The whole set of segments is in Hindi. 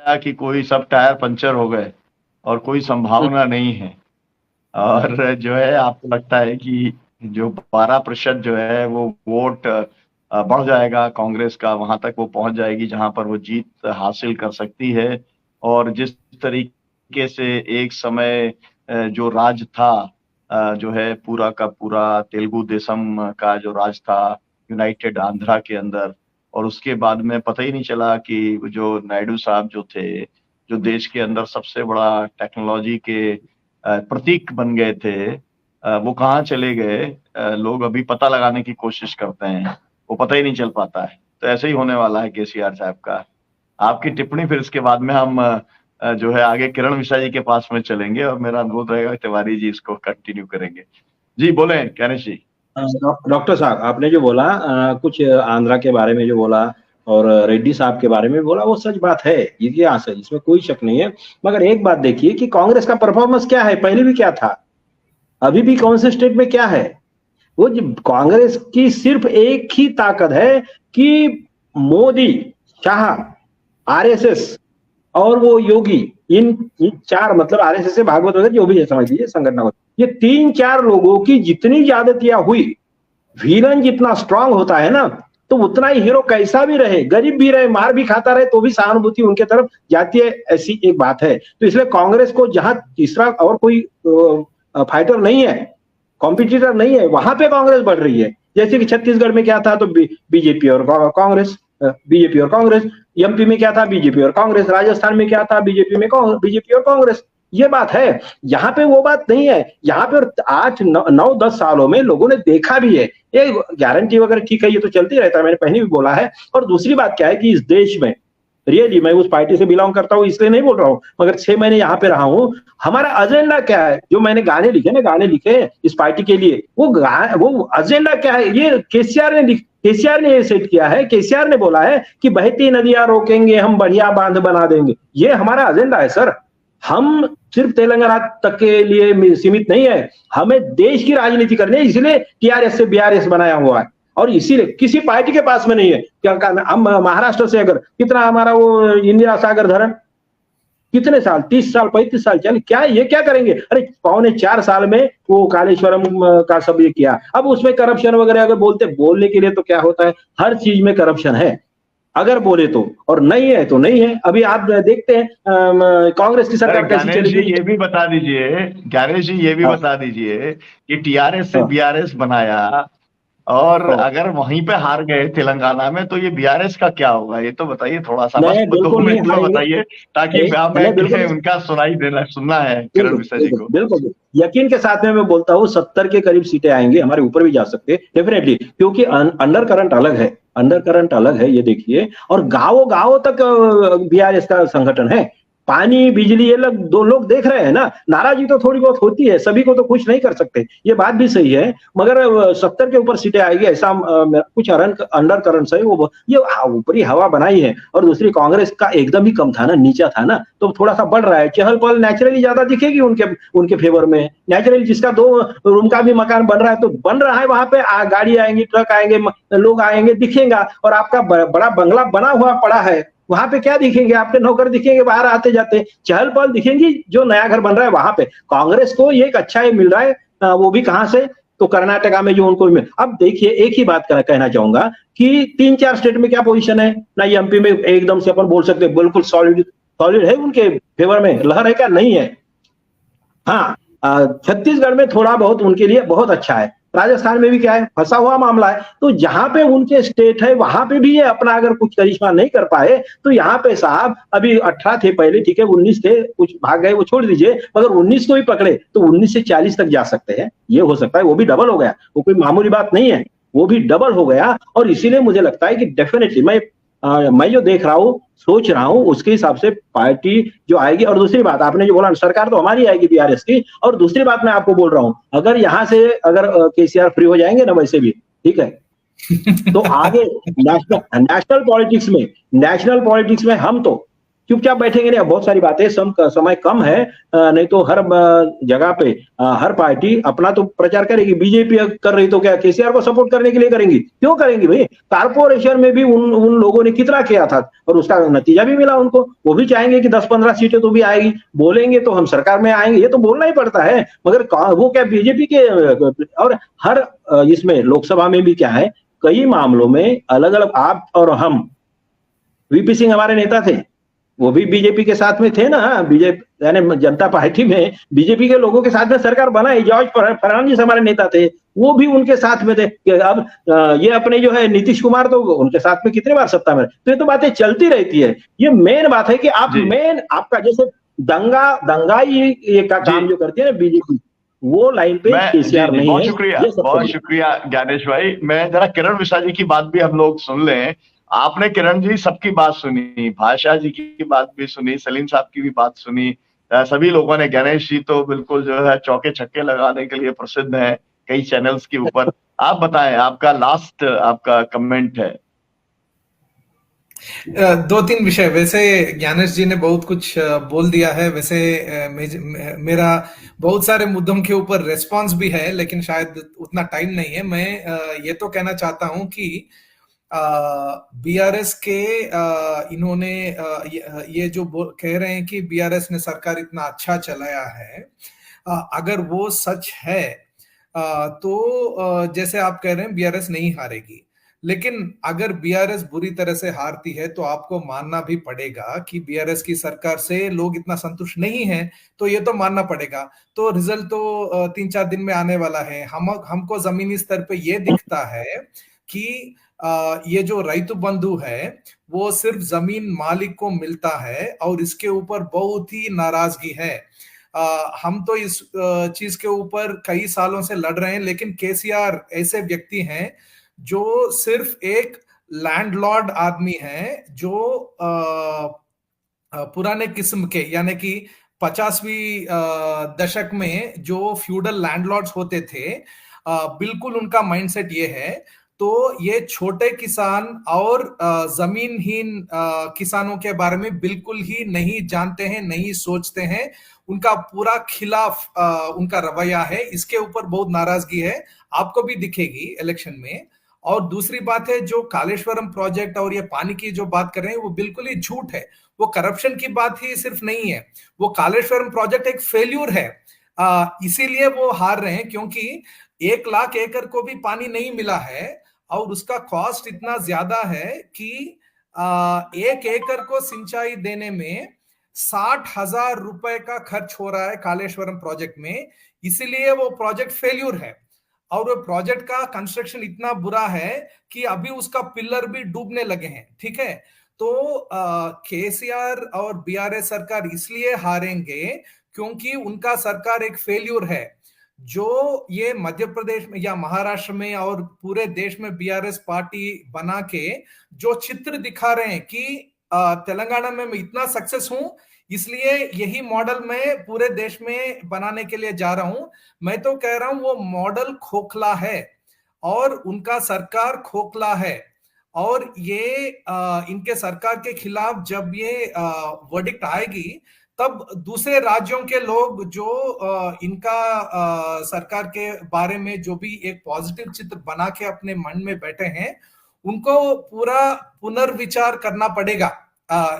आया कि कोई सब टायर पंचर हो गए और कोई संभावना नहीं है, और जो है आपको लगता है कि जो 12% जो है वो वोट बढ़ जाएगा कांग्रेस का, वहां तक वो पहुंच जाएगी जहां पर वो जीत हासिल कर सकती है। और जिस तरीके से एक समय जो राज था, जो है पूरा का पूरा तेलुगु देशम का जो राज था यूनाइटेड आंध्रा के अंदर, और उसके बाद में पता ही नहीं चला कि जो नायडू साहब जो थे, जो देश के अंदर सबसे बड़ा टेक्नोलॉजी के प्रतीक बन गए थे, वो कहाँ चले गए, लोग अभी पता लगाने की कोशिश करते हैं, वो पता ही नहीं चल पाता है। तो ऐसे ही होने वाला है केसीआर साहब का। आपकी टिप्पणी, फिर इसके बाद में हम जो है आगे किरण मिश्रा जी के पास में चलेंगे, और मेरा अनुरोध रहेगा तिवारी जी इसको कंटिन्यू करेंगे। जी बोले गणेश जी। डॉक्टर साहब, आपने जो बोला कुछ आंध्रा के बारे में जो बोला और रेड्डी साहब के बारे में बोला, वो सच बात है, इतिहास है, इसमें कोई शक नहीं है। मगर एक बात देखिए कि कांग्रेस का परफॉर्मेंस क्या है, पहले भी क्या था, अभी भी कौन से स्टेट में क्या है। वो कांग्रेस की सिर्फ एक ही ताकत है कि मोदी, शाह, आरएसएस और वो योगी, इन चार, मतलब आरएसएस से भागवत वगैरह जो भी है, समझ लीजिए संगठन, ये 3-4 लोगों की जितनी ज्यादतियां हुई, विलन जितना स्ट्रांग होता है ना, तो उतना ही हीरो कैसा भी रहे, गरीब भी रहे, मार भी खाता रहे, तो भी सहानुभूति उनके तरफ जाती है, ऐसी एक बात है। तो इसलिए कांग्रेस को जहां तीसरा और कोई फाइटर नहीं है, कॉम्पिटिटर नहीं है, वहां पे कांग्रेस बढ़ रही है। जैसे कि छत्तीसगढ़ में क्या था, तो बीजेपी और कांग्रेस, बीजेपी और कांग्रेस, एमपी में क्या था, बीजेपी और कांग्रेस, राजस्थान में क्या था, बीजेपी और कांग्रेस। ये बात है, यहाँ पे वो बात नहीं है। यहाँ पे 8-9-10 सालों में लोगों ने देखा भी है, ये गारंटी वगैरह ठीक है, ये तो चलती रहता है, मैंने पहले भी बोला है। और दूसरी बात क्या है कि इस देश में रियली, मैं उस पार्टी से बिलोंग करता हूँ इसलिए नहीं बोल रहा हूँ, मगर 6 महीने यहाँ पे रहा हूँ, हमारा एजेंडा क्या है, जो मैंने गाने लिखे इस पार्टी के लिए, वो एजेंडा क्या है, ये केसीआर ने ये सेट किया है। केसीआर ने बोला है कि बहती नदियां रोकेंगे हम, बढ़िया बांध बना देंगे, ये हमारा एजेंडा है सर। हम सिर्फ तेलंगाना तक के लिए सीमित नहीं है, हमें देश की राजनीति करनी है, इसलिए टीआरएस से बीआरएस बनाया हुआ है, और इसीलिए किसी पार्टी के पास में नहीं है। क्या हम महाराष्ट्र से अगर कितना हमारा वो इंदिरा सागर धरण कितने साल, 30 साल 35 साल चल, क्या ये क्या करेंगे, अरे 3.25 साल में वो कालेश्वरम का सब ये किया। अब उसमें करप्शन वगैरह अगर बोलने के लिए तो क्या होता है, हर चीज में करप्शन है, अगर बोले तो, और नहीं है तो नहीं है। अभी आप देखते हैं कांग्रेस की सरकार कैसी चलेगी। ये भी बता दीजिए गणेश जी, ये भी बता दीजिए कि टीआरएस से बीआरएस बनाया, और अगर वहीं पे हार गए तेलंगाना में, तो ये बीआरएस का क्या होगा, ये तो बताइए थोड़ा सा, बस 2 मिनट में बताइए, ताकि उनका सुनना है किरण मिश्रा जी को। बिल्कुल यकीन के साथ में मैं बोलता हूँ 70 के करीब सीटें आएंगी, हमारे ऊपर भी जा सकते हैं डेफिनेटली, क्योंकि अंडर करंट अलग है, ये देखिए। और गाँव तक बीआरएस का संगठन है, पानी बिजली ये लोग देख रहे हैं ना। नाराजगी तो थोड़ी बहुत होती है, सभी को तो खुश नहीं कर सकते, ये बात भी सही है, मगर 70 के ऊपर सीटें आएगी ऐसा कुछ अंडर करंट है, वो ये ऊपरी हवा बनाई है। और दूसरी, कांग्रेस का एकदम ही कम था ना, नीचा था ना, तो थोड़ा सा बढ़ रहा है, चहल पहल नेचुरली ज्यादा दिखेगी उनके फेवर में। नेचुरली जिसका 2 रूम का भी मकान बन रहा है, तो बन रहा है, वहां पे गाड़ी आएंगी, ट्रक आएंगे, लोग आएंगे, दिखेगा। और आपका बड़ा बंगला बना हुआ पड़ा है, वहां पे क्या दिखेंगे, आपके नौकर दिखेंगे बाहर आते जाते, चहल पहल दिखेंगी, जो नया घर बन रहा है वहां पे। कांग्रेस को ये एक अच्छा ये मिल रहा है, वो भी कहां से, तो कर्नाटका में जो उनको मिल। अब देखिए, एक ही बात कहना चाहूंगा कि 3-4 स्टेट में क्या पोजीशन है ना, ये एमपी में एकदम से अपन बोल सकते बिल्कुल सॉलिड है उनके फेवर में, लहर है क्या, नहीं है। हाँ, छत्तीसगढ़ में थोड़ा बहुत उनके लिए बहुत अच्छा है, राजस्थान में भी क्या है, फंसा हुआ मामला है। तो जहां पे उनके स्टेट है वहां पे भी ये अपना अगर कुछ करिश्मा नहीं कर पाए, तो यहाँ पे साहब अभी 18 थे पहले, ठीक है, 19 थे, कुछ भाग गए, वो छोड़ दीजिए, मगर 19 को भी पकड़े तो 19 से 40 तक जा सकते हैं, ये हो सकता है, वो भी डबल हो गया, वो कोई मामूली बात नहीं है, वो भी डबल हो गया। और इसीलिए मुझे लगता है कि डेफिनेटली मैं जो देख रहा हूँ, सोच रहा हूँ, उसके हिसाब से पार्टी जो आएगी। और दूसरी बात, आपने जो बोला, सरकार तो हमारी आएगी बीआरएस की। और दूसरी बात मैं आपको बोल रहा हूँ, अगर यहाँ से अगर केसीआर फ्री हो जाएंगे ना, वैसे भी ठीक है, तो आगे नेशनल पॉलिटिक्स में हम तो चुपचाप बैठेंगे नहीं। बहुत सारी बातें, समय कम है, नहीं तो हर जगह पे हर पार्टी अपना तो प्रचार करेगी। बीजेपी कर रही तो क्या केसीआर को सपोर्ट करने के लिए करेंगी? क्यों करेंगी भाई? कारपोरेशन में भी उन लोगों ने कितना किया था और उसका नतीजा भी मिला उनको। वो भी चाहेंगे कि 10-15 सीटें तो भी आएगी, बोलेंगे तो हम सरकार में आएंगे, ये तो बोलना ही पड़ता है। मगर वो क्या बीजेपी के, और हर इसमें लोकसभा में भी क्या है, कई मामलों में अलग अलग, आप और हम, वीपी सिंह हमारे नेता थे, वो भी बीजेपी के साथ में थे ना, बीजेपी यानी जनता पार्टी में बीजेपी के लोगों के साथ में सरकार बनाई। जॉर्ज फर्नांडिस हमारे नेता थे, वो भी उनके साथ में थे। अब ये अपने जो है नीतीश कुमार तो उनके साथ में कितने बार सत्ता में, तो ये तो बातें चलती रहती है। ये मेन बात है कि आप मेन आपका जैसे दंगाई ये का काम जो करती है ना बीजेपी, वो लाइन पे केसीआर नहीं है। बहुत शुक्रिया ज्ञानेश भाई। मैं जरा किरण मिश्रा जी की बात भी हम लोग सुन लें। आपने किरण जी सबकी बात सुनी, भाषा जी की बात भी सुनी, सलीम साहब की भी बात सुनी, सभी लोगों ने। गणेश जी तो बिल्कुल जो है चौके छक्के लगाने के लिए प्रसिद्ध है कई चैनल्स के ऊपर। आप बताएं, आपका लास्ट आपका कमेंट है। 2-3 विषय, वैसे ज्ञानेश जी ने बहुत कुछ बोल दिया है। वैसे मेरा बहुत सारे मुद्दों के ऊपर रेस्पॉन्स भी है, लेकिन शायद उतना टाइम नहीं है। मैं ये तो कहना चाहता हूं कि बीआरएस के इन्होंने ये जो कह रहे हैं कि बीआरएस ने सरकार इतना अच्छा चलाया है, अगर वो सच है तो जैसे आप कह रहे हैं बीआरएस नहीं हारेगी, लेकिन अगर बीआरएस बुरी तरह से हारती है तो आपको मानना भी पड़ेगा कि बीआरएस की सरकार से लोग इतना संतुष्ट नहीं हैं, तो ये तो मानना पड़ेगा। तो रिजल्ट तो 3-4 दिन में आने वाला है। हमको जमीनी स्तर पे ये दिखता है कि ये जो रैतु बंधु है वो सिर्फ जमीन मालिक को मिलता है और इसके ऊपर बहुत ही नाराजगी है। हम तो इस चीज के ऊपर कई सालों से लड़ रहे हैं, लेकिन केसीआर ऐसे व्यक्ति हैं जो सिर्फ एक लैंडलॉर्ड आदमी है, जो पुराने किस्म के, यानी कि 50वीं दशक में जो फ्यूडल लैंडलॉर्ड्स होते थे, बिल्कुल उनका माइंडसेट ये है। तो ये छोटे किसान और जमीनहीन किसानों के बारे में बिल्कुल ही नहीं जानते हैं, नहीं सोचते हैं। उनका पूरा खिलाफ उनका रवैया है। इसके ऊपर बहुत नाराजगी है, आपको भी दिखेगी इलेक्शन में। और दूसरी बात है, जो कालेश्वरम प्रोजेक्ट और ये पानी की जो बात कर रहे हैं वो बिल्कुल ही झूठ है। वो करप्शन की बात ही सिर्फ नहीं है, वो कालेश्वरम प्रोजेक्ट एक फेल्यूर है। इसीलिए वो हार रहे हैं, क्योंकि 1 लाख एकड़ को भी पानी नहीं मिला है और उसका कॉस्ट इतना ज्यादा है कि 1 एकड़ को सिंचाई देने में 60,000 रुपए का खर्च हो रहा है कालेश्वरम प्रोजेक्ट में। इसीलिए वो प्रोजेक्ट फेल्यूर है। और वो प्रोजेक्ट का कंस्ट्रक्शन इतना बुरा है कि अभी उसका पिलर भी डूबने लगे हैं। ठीक है, तो केसीआर और बीआरएस सरकार इसलिए हारेंगे क्योंकि उनका सरकार एक फेल्यूर है। जो ये मध्य प्रदेश में या महाराष्ट्र में और पूरे देश में बीआरएस पार्टी बना के जो चित्र दिखा रहे हैं कि तेलंगाना में मैं इतना सक्सेस हूं, इसलिए यही मॉडल मैं पूरे देश में बनाने के लिए जा रहा हूं। मैं तो कह रहा हूं वो मॉडल खोखला है और उनका सरकार खोखला है। और ये इनके सरकार के खिलाफ जब ये वर्डिक्ट आएगी, तब दूसरे राज्यों के लोग जो इनका सरकार के बारे में जो भी एक पॉजिटिव चित्र बना के अपने मन में बैठे हैं, उनको पूरा पुनर्विचार करना पड़ेगा।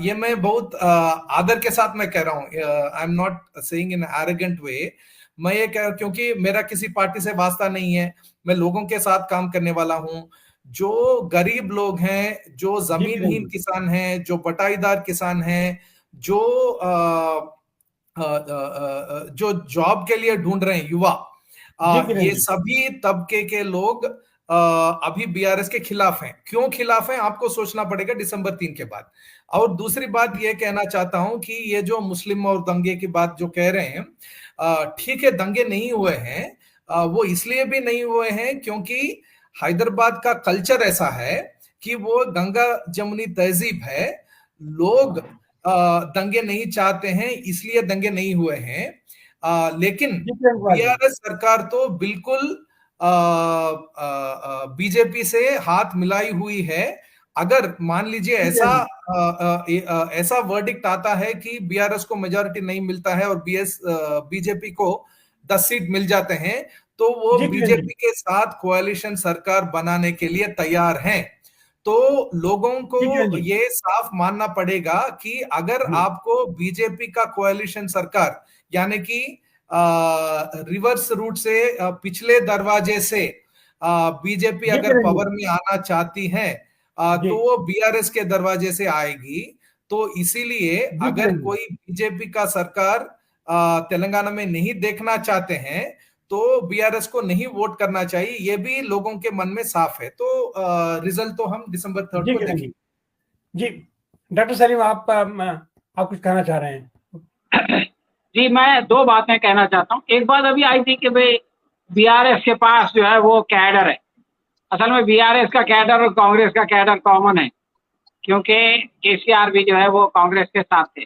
ये मैं बहुत आदर के साथ मैं कह रहा हूँ। I am not saying in arrogant way. मैं ये कह, क्योंकि मेरा किसी पार्टी से वास्ता नहीं है, मैं लोगों के साथ काम करने वाला हूँ। जो गरीब लोग हैं, जो जमीनहीन किसान हैं, जो बटाईदार किसान हैं, जो जो जॉब के लिए ढूंढ रहे हैं युवा, ये सभी तबके के लोग अभी बीआरएस के खिलाफ हैं। क्यों खिलाफ हैं आपको सोचना पड़ेगा दिसंबर 3 के बाद। और दूसरी बात ये कहना चाहता हूं कि ये जो मुस्लिम और दंगे की बात जो कह रहे हैं, ठीक है, दंगे नहीं हुए हैं। वो इसलिए भी नहीं हुए हैं क्योंकि हैदराबाद का कल्चर ऐसा है कि वो गंगा जमुनी तहजीब है। लोग दंगे नहीं चाहते हैं, इसलिए दंगे नहीं हुए हैं। लेकिन बीआरएस सरकार तो बिल्कुल बीजेपी से हाथ मिलाई हुई है अगर मान लीजिए ऐसा वर्डिक्ट आता है कि बीआरएस को मेजॉरिटी नहीं मिलता है और बीजेपी को 10 सीट मिल जाते हैं, तो वो बीजेपी के साथ कोalition सरकार बनाने के लिए तैयार हैं। तो लोगों को ये साफ मानना पड़ेगा कि अगर आपको बीजेपी का कोalition सरकार, यानी कि रिवर्स रूट से, पिछले दरवाजे से बीजेपी अगर पावर में आना चाहती है, तो वो बीआरएस के दरवाजे से आएगी। तो इसीलिए अगर कोई बीजेपी का सरकार तेलंगाना में नहीं देखना चाहते हैं, तो बीआरएस को नहीं वोट करना चाहिए, ये भी लोगों के मन में साफ है। तो रिजल्ट तो हम दिसंबर 3 को देखेंगे। जी डॉक्टर सलीम, आप कुछ कहना चाह रहे हैं? जी, मैं दो बातें कहना चाहता हूँ। एक बात अभी आई थी कि भाई बीआरएस के पास जो है वो कैडर है। असल में बीआरएस का कैडर और कांग्रेस का कैडर कॉमन है, क्योंकि केसीआर भी जो है वो कांग्रेस के साथ थे।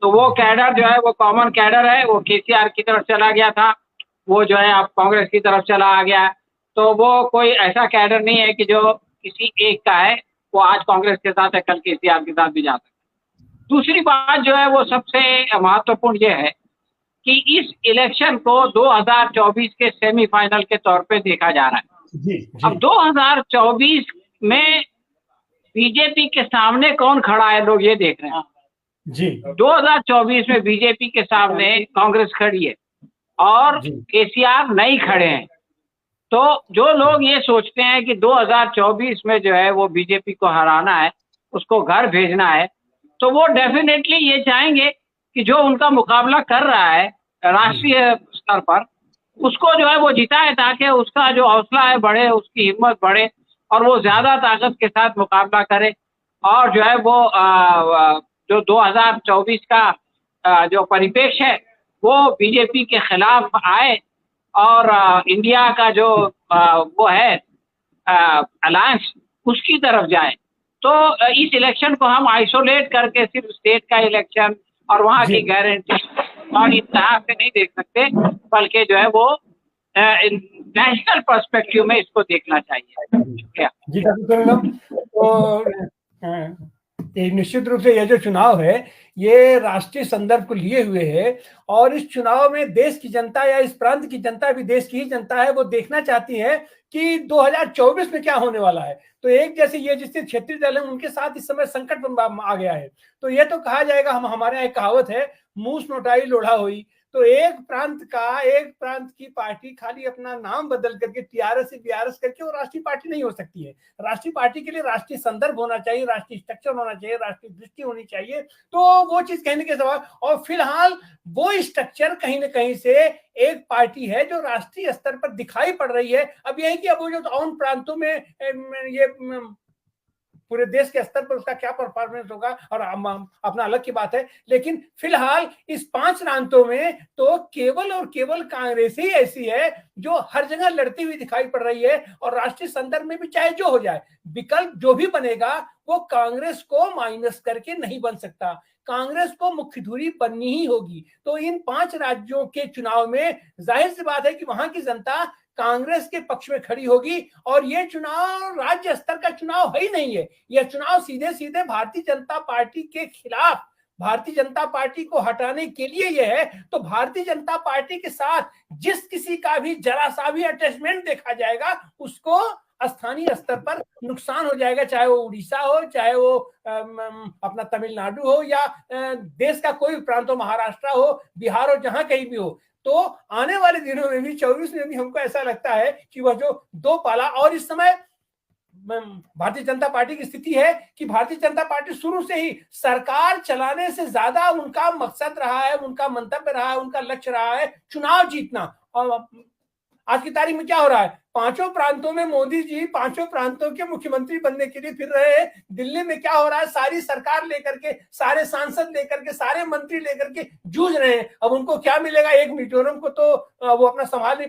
तो वो कैडर जो है वो कॉमन कैडर है, वो केसीआर की तरफ चला गया था, वो जो है अब कांग्रेस की तरफ चला आ गया है। तो वो कोई ऐसा कैडर नहीं है कि जो किसी एक का है, वो आज कांग्रेस के साथ है, कल केसीआर के साथ भी जा सकता है। दूसरी बात जो है वो सबसे महत्वपूर्ण ये है कि इस इलेक्शन को 2024 के सेमीफाइनल के तौर पे देखा जा रहा है। अब 2024 में बीजेपी के सामने कौन खड़ा है, लोग ये देख रहे हैं। जी 2024 में बीजेपी के सामने कांग्रेस खड़ी है और केसीआर नहीं खड़े हैं। तो जो लोग ये सोचते हैं कि 2024 में जो है वो बीजेपी को हराना है, उसको घर भेजना है, तो वो डेफिनेटली ये चाहेंगे कि जो उनका मुकाबला कर रहा है राष्ट्रीय स्तर पर, उसको जो है वो जिताए, ताकि उसका जो हौसला है बढ़े, उसकी हिम्मत बढ़े और वो ज्यादा ताकत के साथ मुकाबला करे और जो है वो जो 2024 का जो परिपेक्ष है वो बीजेपी के खिलाफ आए और इंडिया का जो वो है अलायंस, उसकी तरफ जाए। तो इस इलेक्शन को हम आइसोलेट करके सिर्फ स्टेट का इलेक्शन और वहाँ की गारंटी और इस तरह से नहीं देख सकते, बल्कि जो है वो नेशनल पर्सपेक्टिव में इसको देखना चाहिए। शुक्रिया जी डॉक्टर। तो निश्चित रूप से ये जो चुनाव है ये राष्ट्रीय संदर्भ को लिए हुए है और इस चुनाव में देश की जनता या इस प्रांत की जनता भी, देश की ही जनता है, वो देखना चाहती है कि 2024 में क्या होने वाला है। तो एक जैसे ये जिससे क्षेत्रीय दल है उनके साथ इस समय संकट आ गया है। तो ये तो कहा जाएगा, हमारे यहाँ एक कहावत है, मूस नोटाई लोढ़ा हुई। तो एक प्रांत की पार्टी खाली अपना नाम बदल करके टीआरएस से बीआरएस करके वो राष्ट्रीय पार्टी नहीं हो सकती है। राष्ट्रीय पार्टी के लिए राष्ट्रीय संदर्भ होना चाहिए, राष्ट्रीय स्ट्रक्चर होना चाहिए, राष्ट्रीय दृष्टि होनी चाहिए। तो वो चीज कहने के सवाल, और फिलहाल वो स्ट्रक्चर कहीं ना कहीं से एक पार्टी है जो राष्ट्रीय स्तर पर दिखाई पड़ रही है। अब यही कि अब वो जो उन प्रांतों में ये पूरे देश के स्तर पर उसका क्या परफॉर्मेंस होगा और अपना अलग की बात है। लेकिन फिलहाल इस 5 प्रांतों में तो केवल और केवल कांग्रेस ही ऐसी है जो हर जगह लड़ती हुई दिखाई पड़ रही है और राष्ट्रीय संदर्भ में भी चाहे जो हो जाए, विकल्प जो भी बनेगा वो कांग्रेस को माइनस करके नहीं बन सकता, कांग्रेस को मुख्य धुरी बननी ही होगी। तो इन 5 राज्यों के चुनाव में जाहिर सी बात है कि वहां की जनता कांग्रेस के पक्ष में खड़ी होगी और ये चुनाव राज्य स्तर का चुनाव है ही नहीं है। यह चुनाव सीधे सीधे भारतीय जनता पार्टी के खिलाफ, भारतीय जनता पार्टी को हटाने के लिए यह है। तो भारतीय जनता पार्टी के साथ जिस किसी का भी जरा सा भी अटैचमेंट देखा जाएगा उसको स्थानीय स्तर पर नुकसान हो जाएगा, चाहे वो उड़ीसा हो, चाहे वो अपना तमिलनाडु हो या देश का कोई प्रांत हो, महाराष्ट्र हो, बिहार हो, जहां कहीं भी हो। तो आने वाले दिनों में भी 24 में भी हमको ऐसा लगता है कि वह जो 2 पाला, और इस समय भारतीय जनता पार्टी की स्थिति है कि भारतीय जनता पार्टी शुरू से ही सरकार चलाने से ज्यादा उनका मकसद रहा है, उनका मंतव्य रहा है, उनका लक्ष्य रहा है चुनाव जीतना। और आज की तारीख में क्या हो रहा है, 5 प्रांतों में मोदी जी 5 प्रांतों के मुख्यमंत्री बनने के लिए फिर रहे हैं। दिल्ली में क्या हो रहा है, सारी सरकार लेकर के, सारे सांसद लेकर के, सारे मंत्री लेकर के जूझ रहे हैं। अब उनको क्या मिलेगा, एक मिजोरम को तो वो अपना संभाल नहीं